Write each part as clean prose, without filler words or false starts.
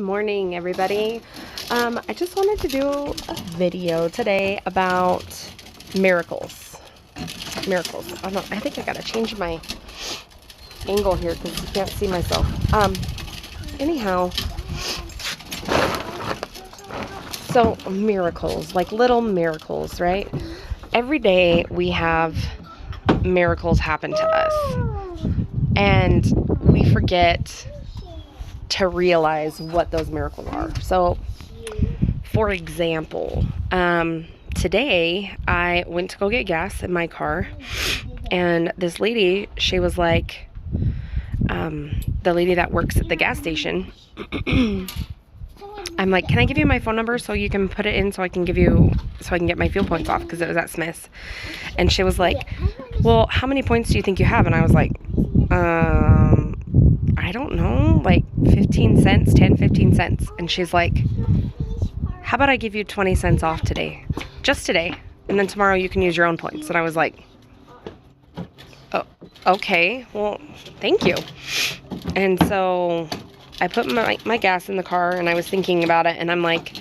morning, everybody. I just wanted to do a video today about miracles. Miracles. I think I gotta change my angle here because you can't see myself. Anyhow, so miracles, like little miracles, right? Every day we have miracles happen to us, and we forget to realize what those miracles are. So, for example, today I went to go get gas in my car, and this lady, she was like, the lady that works at the gas station, I'm like, can I give you my phone number so you can put it in so I can get my fuel points off, because it was at Smith's. And she was like, well, how many points do you think you have? And I was like, I don't know, like 15 cents, 10, 15 cents. And she's like, how about I give you 20 cents off today? Just today. And then tomorrow you can use your own points. And I was like, oh, okay, well, thank you. And so I put my gas in the car, and I was thinking about it, and I'm like,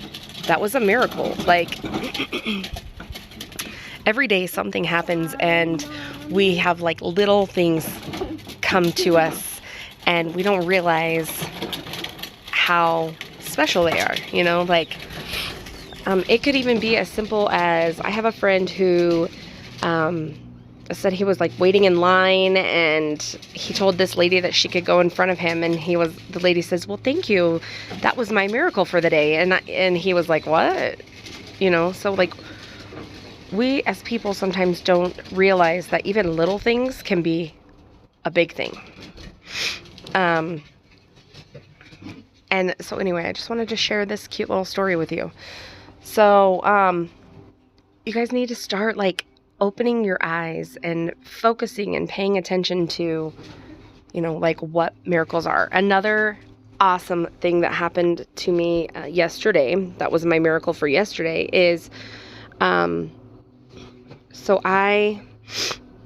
that was a miracle. Like, every day something happens, and we have like little things come to us, and we don't realize how special they are, you know? Like, it could even be as simple as, I have a friend who said he was like waiting in line, and he told this lady that she could go in front of him, and the lady says, well, thank you, that was my miracle for the day. And he was like, what? You know? So like, we as people sometimes don't realize that even little things can be a big thing. And so anyway, I just wanted to share this cute little story with you. So you guys need to start like opening your eyes and focusing and paying attention to, you know, like what miracles are. Another awesome thing that happened to me yesterday, that was my miracle for yesterday, is so I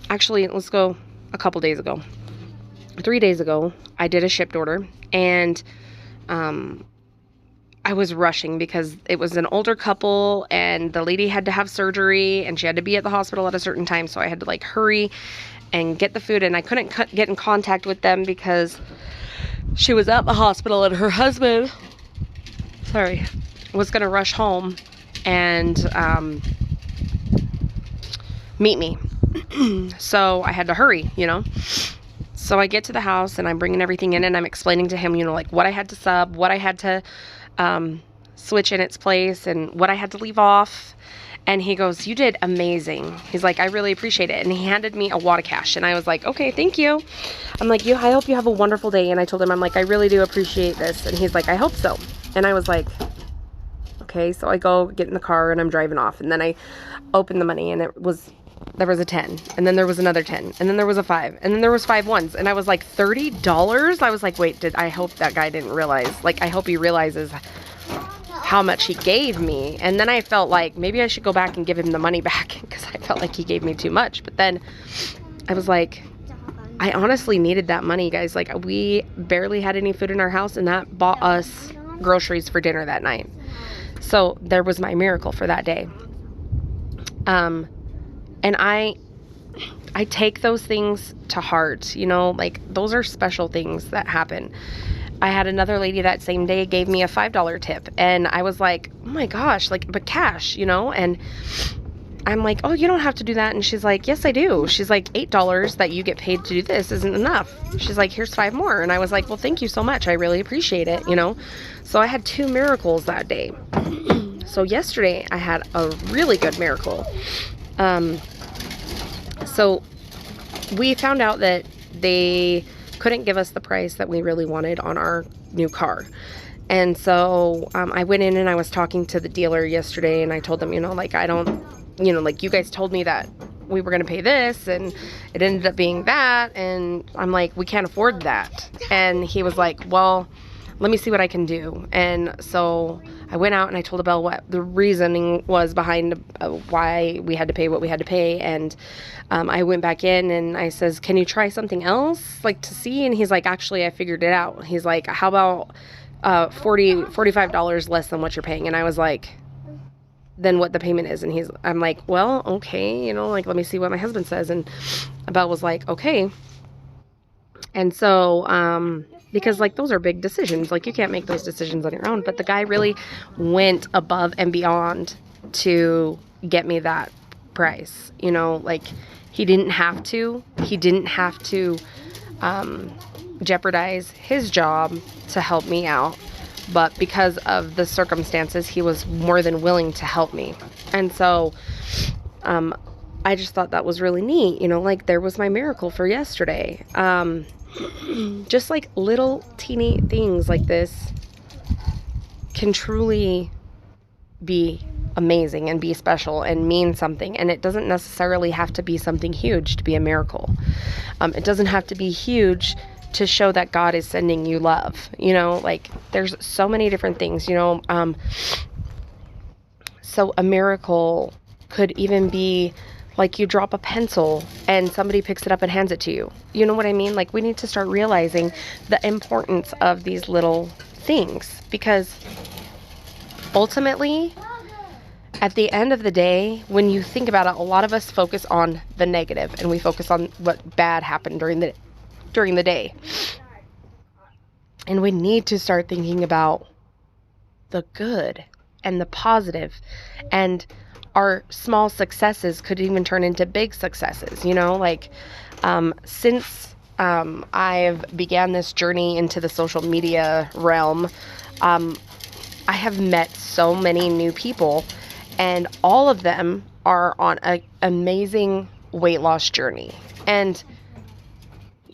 actually, let's go a couple days ago. 3 days ago, I did a shipped order, and I was rushing because it was an older couple, and the lady had to have surgery, and she had to be at the hospital at a certain time, so I had to like hurry and get the food, and I couldn't get in contact with them because she was at the hospital, and her husband, was gonna rush home and meet me. So I had to hurry, you know? So I get to the house, and I'm bringing everything in, and I'm explaining to him, you know, like what I had to sub, what I had to switch in its place, and what I had to leave off. And he goes, you did amazing. He's like, I really appreciate it. And he handed me a wad of cash, and I was like, okay, thank you. I'm like, I hope you have a wonderful day. And I told him, I'm like, I really do appreciate this. And he's like, I hope so. And I was like, okay. So I go get in the car, and I'm driving off, and then I open the money, and there was a 10, and then there was another 10, and then there was a 5, and then there was 5 ones, and I was like, $30? I was like, wait, I hope that guy didn't realize, like, I hope he realizes how much he gave me. And then I felt like maybe I should go back and give him the money back, because I felt like he gave me too much. But then I was like, I honestly needed that money, guys. Like, we barely had any food in our house, and that bought us groceries for dinner that night. So there was my miracle for that day. And I take those things to heart, you know, like those are special things that happen. I had another lady that same day gave me a $5 tip, and I was like, oh my gosh, like, but cash, you know? And I'm like, oh, you don't have to do that. And she's like, yes, I do. She's like, $8 that you get paid to do this isn't enough. She's like, here's 5 more. And I was like, well, thank you so much. I really appreciate it, you know? So I had 2 miracles that day. So yesterday I had a really good miracle. So we found out that they couldn't give us the price that we really wanted on our new car. And so I went in, and I was talking to the dealer yesterday, and I told them, you know, like, I don't, you know, like, you guys told me that we were going to pay this, and it ended up being that. And I'm like, we can't afford that. And he was like, well, let me see what I can do. And so I went out, and I told Abel what the reasoning was behind why we had to pay what we had to pay. And I went back in, and I says, can you try something else, like, to see? And he's like, actually, I figured it out. He's like, how about $45 less than what you're paying. And I was like, than what the payment is. And I'm like, well, okay, like, let me see what my husband says. And Abel was like, okay. And so, because like those are big decisions, like you can't make those decisions on your own, but the guy really went above and beyond to get me that price, like he didn't have to jeopardize his job to help me out. But because of the circumstances, he was more than willing to help me. And so I just thought that was really neat. Like there was my miracle for yesterday. Just like little teeny things like this can truly be amazing and be special and mean something. And it doesn't necessarily have to be something huge to be a miracle. It doesn't have to be huge to show that God is sending you love. Like there's so many different things, so a miracle could even be like you drop a pencil and somebody picks it up and hands it to you. You know what I mean? Like we need to start realizing the importance of these little things, because ultimately at the end of the day, when you think about it, a lot of us focus on the negative and we focus on what bad happened during the day. And we need to start thinking about the good and the positive, and our small successes could even turn into big successes, like since I've began this journey into the social media realm, I have met so many new people, and all of them are on an amazing weight loss journey. And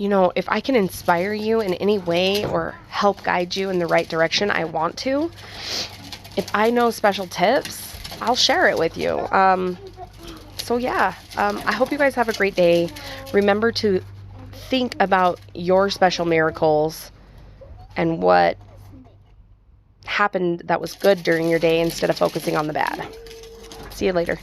if I can inspire you in any way or help guide you in the right direction, I want to. If I know special tips, I'll share it with you. So yeah, I hope you guys have a great day. Remember to think about your special miracles and what happened that was good during your day instead of focusing on the bad. See you later.